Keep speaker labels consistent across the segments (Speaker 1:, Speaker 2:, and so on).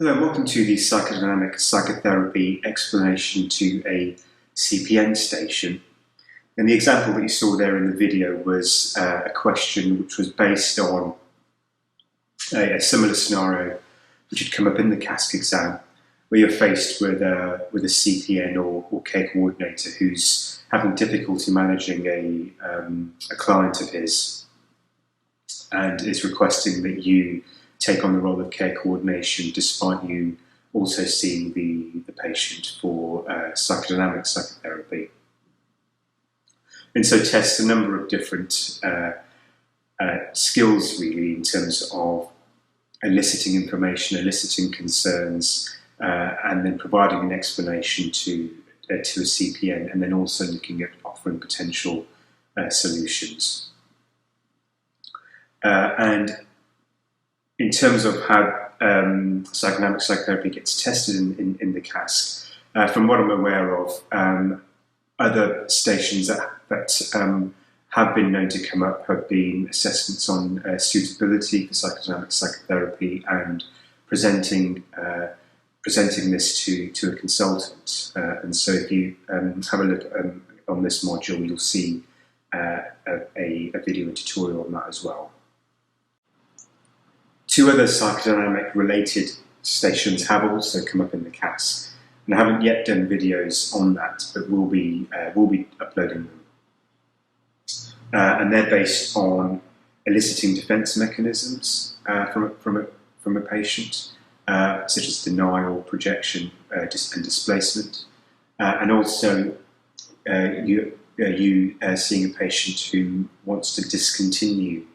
Speaker 1: Hello and welcome to the Psychodynamic Psychotherapy explanation to a CPN station. And the example that you saw there in the video was a question which was based on a similar scenario which had come up in the CASC exam, where you're faced with a CPN or care coordinator who's having difficulty managing a client of his and is requesting that you take on the role of care coordination despite you also seeing the patient for psychodynamic psychotherapy. And so tests a number of different skills really in terms of eliciting information, eliciting concerns, and then providing an explanation to a CPN, and then also looking at offering potential solutions. And in terms of how psychodynamic psychotherapy gets tested in the CASC, from what I'm aware of, other stations that have been known to come up have been assessments on suitability for psychodynamic psychotherapy and presenting this to a consultant. And so if you have a look on this module, you'll see a video and tutorial on that as well. Two other psychodynamic related stations have also come up in the CASC, and I haven't yet done videos on that, but we'll be uploading them. And they're based on eliciting defense mechanisms from a patient, such as denial, projection, and displacement, and also you seeing a patient who wants to discontinue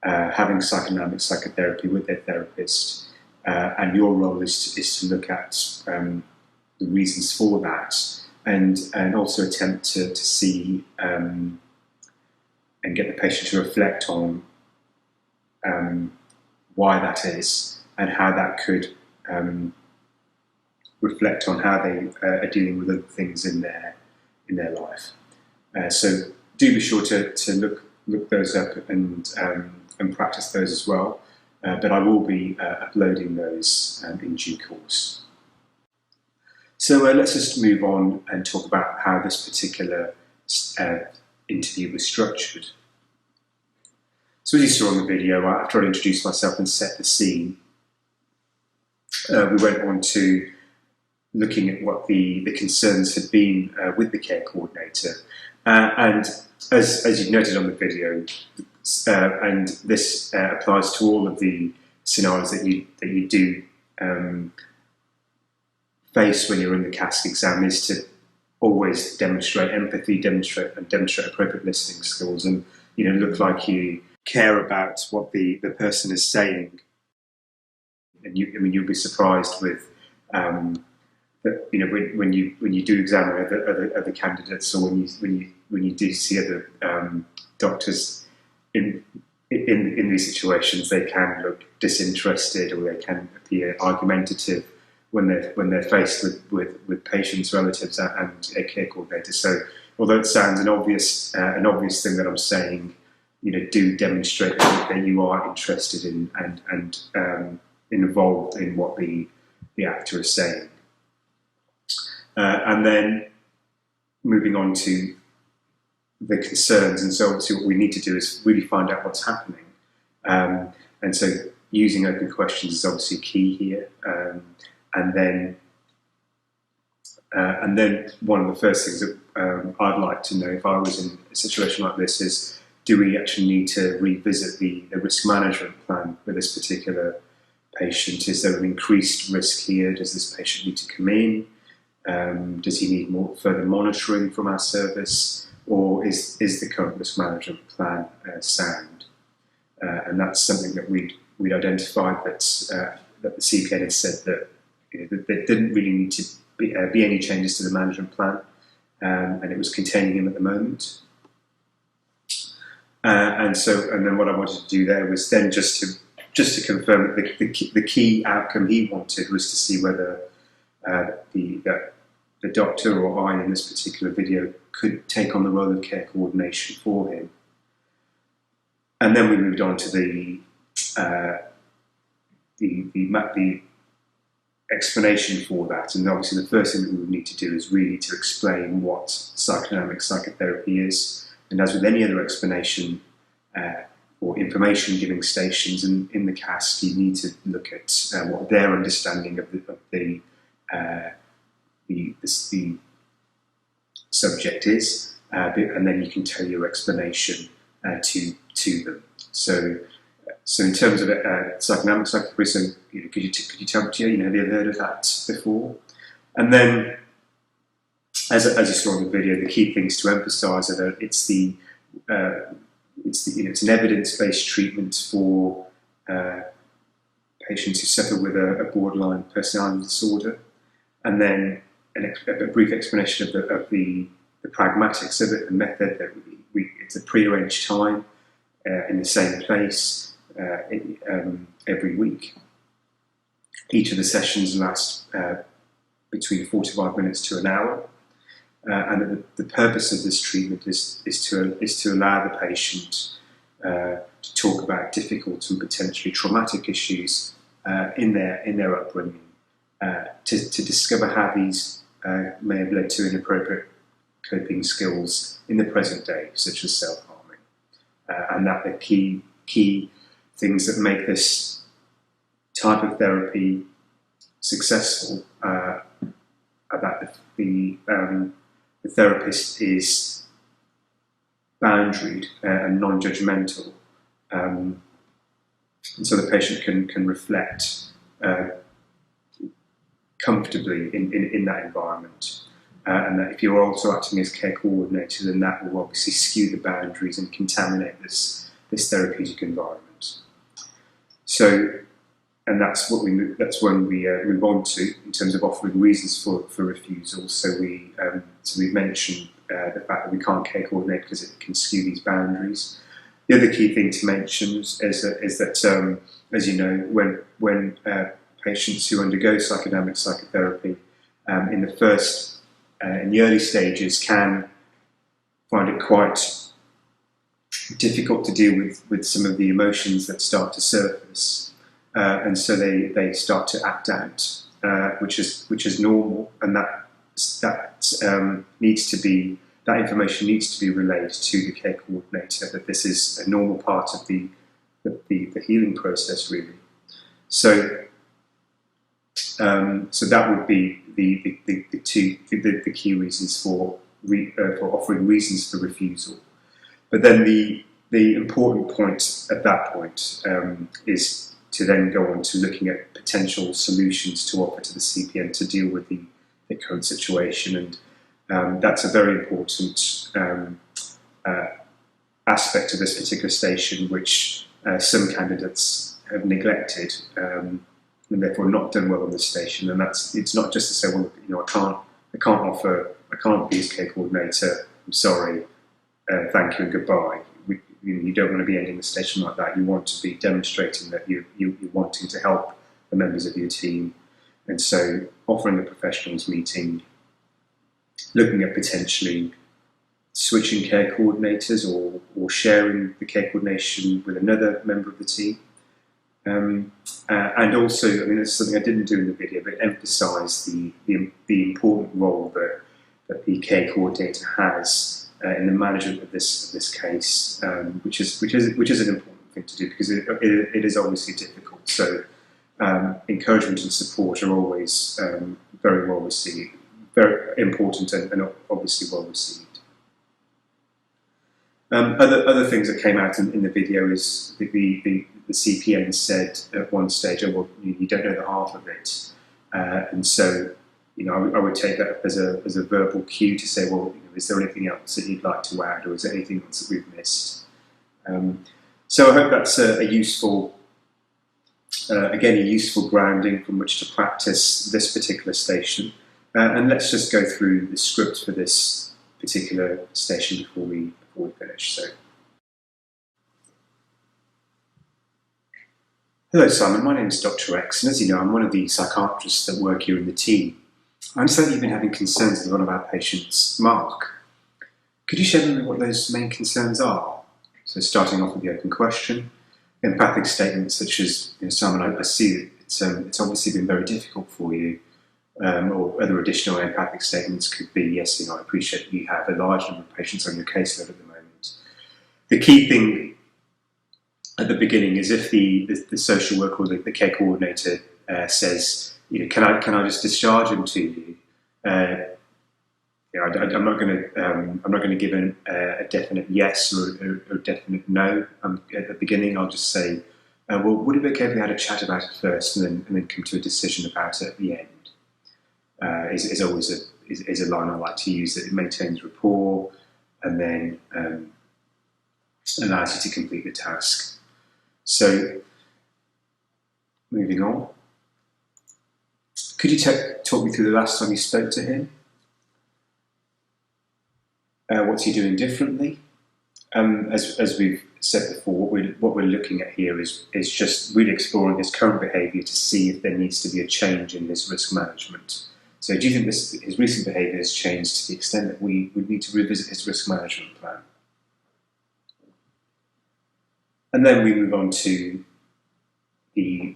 Speaker 1: having psychodynamic psychotherapy with their therapist, and your role is to look at the reasons for that, and also attempt to see and get the patient to reflect on why that is, and how that could reflect on how they are dealing with other things in their life. So do be sure to look those up and practice those as well, but I will be uploading those in due course. So let's just move on and talk about how this particular interview was structured. So as you saw in the video, after I introduced myself and set the scene, we went on to looking at what the concerns had been with the care coordinator, and as you noted on the video, and this applies to all of the scenarios that you do face when you're in the CASC exam, is to always demonstrate empathy, demonstrate appropriate listening skills, and look like you care about what the person is saying. And you'll be surprised with that, when you do examine other candidates, or when you do see other doctors in these situations, they can look disinterested, or they can appear argumentative when they're faced with patients, relatives, and a care coordinator. So although it sounds an obvious thing that I'm saying, do demonstrate that you are interested in and involved in what the actor is saying. And then moving on to the concerns, and so obviously what we need to do is really find out what's happening. And so using open questions is obviously key here. And then one of the first things that I'd like to know if I was in a situation like this is, do we actually need to revisit the risk management plan for this particular patient? Is there an increased risk here? Does this patient need to come in? Does he need more further monitoring from our service? Or is the current risk management plan sound? And that's something that we'd identified that the CPN had said that there didn't really need to be any changes to the management plan, and it was containing him at the moment. And then what I wanted to do there was then just to confirm that the key outcome he wanted was to see whether the doctor or I in this particular video could take on the role of care coordination for him. And then we moved on to the explanation for that. And obviously the first thing that we would need to do is really to explain what psychodynamic psychotherapy is. And as with any other explanation or information giving stations in the CASC, you need to look at what their understanding of the subject is, and then you can tell your explanation to them. So in terms of psychodynamic psychotherapy, so could you tell me, have you ever heard of that before? And then, as you saw in the video, the key things to emphasise are that it's an evidence-based treatment for patients who suffer with a borderline personality disorder, and then a brief explanation of the pragmatics of it, the method that it's a pre-arranged time in the same place every week. Each of the sessions lasts between 45 minutes to an hour, and the purpose of this treatment is to allow the patient to talk about difficult and potentially traumatic issues in their upbringing, to discover how these may have led to inappropriate coping skills in the present day, such as self-harming, and that the key things that make this type of therapy successful are that the therapist is boundaried and non-judgmental, and so the patient can reflect comfortably in that environment. And that if you're also acting as care coordinator, then that will obviously skew the boundaries and contaminate this therapeutic environment. So, and that's when we move on to in terms of offering reasons for refusal. So we mentioned the fact that we can't care coordinate because it can skew these boundaries. The other key thing to mention is that as you know, when patients who undergo psychodynamic psychotherapy in the early stages can find it quite difficult to deal with some of the emotions that start to surface, and so they start to act out, which is normal, and that information needs to be relayed to the care coordinator, that this is a normal part of the healing process, really. So that would be the key reasons for offering reasons for refusal. But then the important point at that point is to then go on to looking at potential solutions to offer to the CPN to deal with the current situation, and that's a very important aspect of this particular station, which some candidates have neglected. And therefore not done well on this station, and it's not just to say, well, I can't be his care coordinator, I'm sorry, thank you and goodbye. You don't want to be ending the station like that. You want to be demonstrating that you're wanting to help the members of your team, and so offering a professionals meeting, looking at potentially switching care coordinators or sharing the care coordination with another member of the team. And also, it's something I didn't do in the video, but emphasise the important role that the care coordinator has in the management of this case, which is an important thing to do, because it is obviously difficult. So encouragement and support are always very well received, very important, and obviously well received. Other things that came out in the video is the CPN said at one stage, "Oh, well, you don't know the half of it," and so I would take that as a verbal cue to say, "Well, is there anything else that you'd like to add, or is there anything else that we've missed?" So I hope that's a useful grounding from which to practice this particular station. And let's just go through the script for this particular station before we finish. So, hello Simon, my name is Dr. X, and as you know, I'm one of the psychiatrists that work here in the team. I understand that you've been having concerns with one of our patients, Mark. Could you share with me what those main concerns are? So starting off with the open question, empathic statements such as, Simon, I see it's obviously been very difficult for you. Or other additional empathic statements could be, yes, I appreciate you have a large number of patients on your caseload at the moment. The key thing at the beginning is if the social worker or the care coordinator says, can I just discharge him to you? I'm not going to give a definite yes or a definite no at the beginning. I'll just say, well, would it be okay if we had a chat about it first and then come to a decision about it at the end? Is always a line I like to use. That it maintains rapport and then allows you to complete the task. So, moving on. Could you talk me through the last time you spoke to him? What's he doing differently? As we've said before, what we're looking at here is just really exploring his current behaviour to see if there needs to be a change in his risk management. So do you think his recent behaviour has changed to the extent that we would need to revisit his risk management plan? And then we move on to the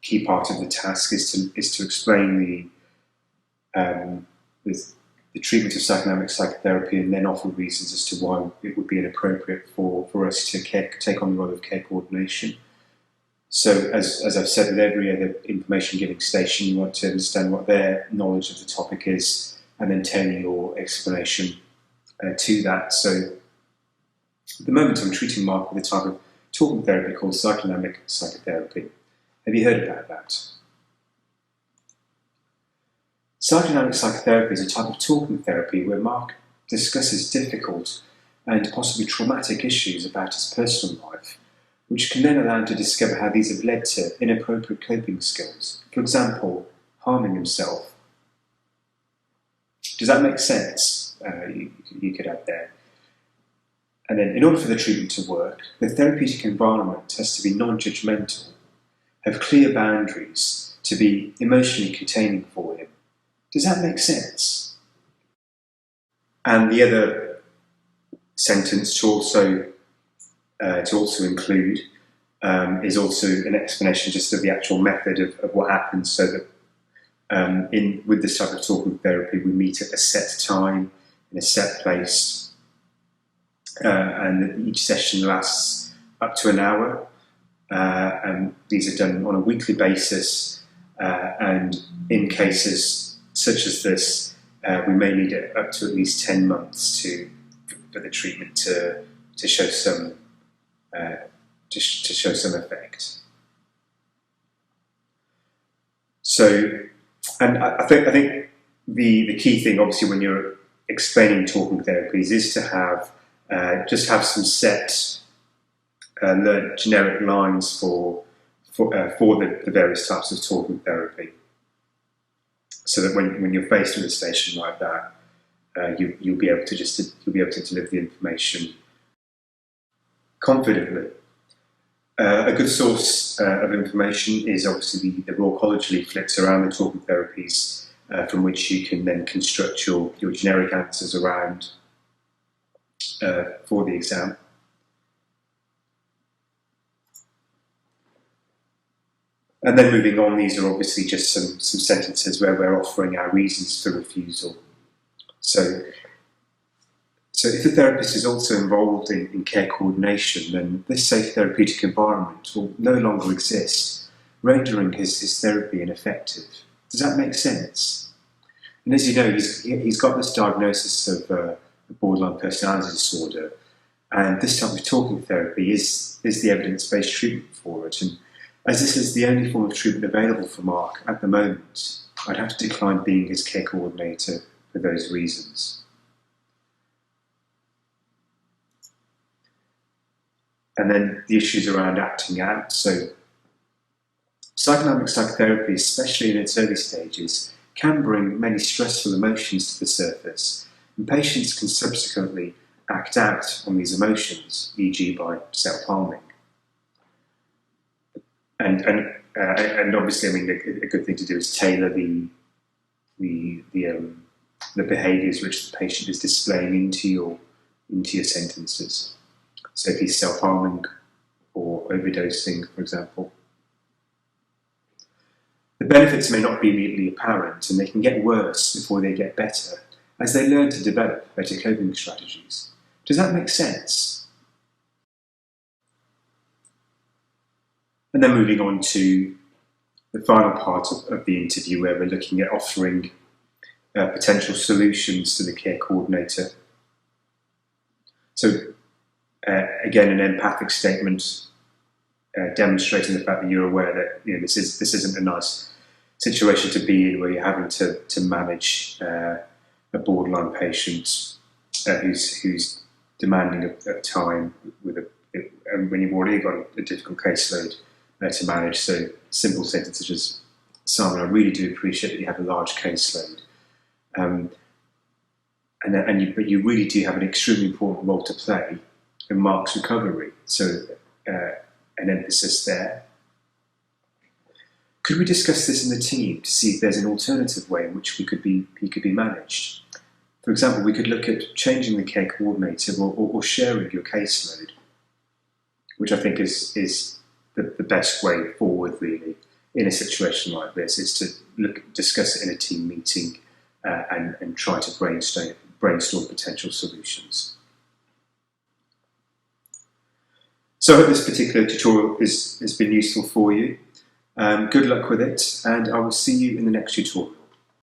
Speaker 1: key part of the task is to explain the treatment of psychodynamic psychotherapy and then offer reasons as to why it would be inappropriate for us to take on the role of care coordination. So as I've said with every other information giving station, you want to understand what their knowledge of the topic is and then tailor your explanation to that. So at the moment I'm treating Mark with a type of talking therapy called psychodynamic psychotherapy. Have you heard about that? Psychodynamic psychotherapy is a type of talking therapy where Mark discusses difficult and possibly traumatic issues about his personal life, which can then allow him to discover how these have led to inappropriate coping skills. For example, harming himself. Does that make sense? You could add there. And then, in order for the treatment to work, the therapeutic environment has to be non-judgmental, have clear boundaries, to be emotionally containing for him. Does that make sense? And the other sentence to also include is also an explanation just of the actual method of what happens, so that with this type of talking therapy we meet at a set time in a set place, and each session lasts up to an hour, and these are done on a weekly basis, and in cases such as this we may need it up to at least 10 months for the treatment to show some effect. So, and I think the key thing, obviously, when you're explaining talking therapies, is to have some set learned generic lines for the various types of talking therapy, so that when you're faced with a station like that, you'll be able to deliver the information confidently. A good source of information is obviously the Royal College leaflets around the talking therapies, from which you can then construct your generic answers around for the exam. And then moving on, these are obviously just some sentences where we're offering our reasons for refusal. So if the therapist is also involved in care coordination, then this safe therapeutic environment will no longer exist, rendering his therapy ineffective. Does that make sense? And as you know, he's got this diagnosis of borderline personality disorder, and this type of talking therapy is the evidence-based treatment for it. And as this is the only form of treatment available for Mark at the moment, I'd have to decline being his care coordinator for those reasons. And then the issues around acting out. So psychodynamic psychotherapy, especially in its early stages, can bring many stressful emotions to the surface, and patients can subsequently act out on these emotions, e.g. by self-harming. And obviously, I mean, a good thing to do is tailor the behaviours which the patient is displaying into your sentences. So if he's self-harming or overdosing, for example. The benefits may not be immediately apparent, and they can get worse before they get better as they learn to develop better coping strategies. Does that make sense? And then moving on to the final part of the interview, where we're looking at offering potential solutions to the care coordinator. So again, an empathic statement demonstrating the fact that you're aware that this isn't a nice situation to be in, where you're having to manage a borderline patient who's demanding of time and when you've already got a difficult caseload to manage. So simple sentences such as, "Simon, I really do appreciate that you have a large caseload, but you really do have an extremely important role to play in Mark's recovery." So an emphasis there. Could we discuss this in the team to see if there's an alternative way in which he could be managed? For example, we could look at changing the care coordinator or sharing your caseload, which I think is the best way forward, really, in a situation like this, is to discuss it in a team meeting and try to brainstorm potential solutions. So I hope this particular tutorial has been useful for you. Good luck with it, and I will see you in the next tutorial.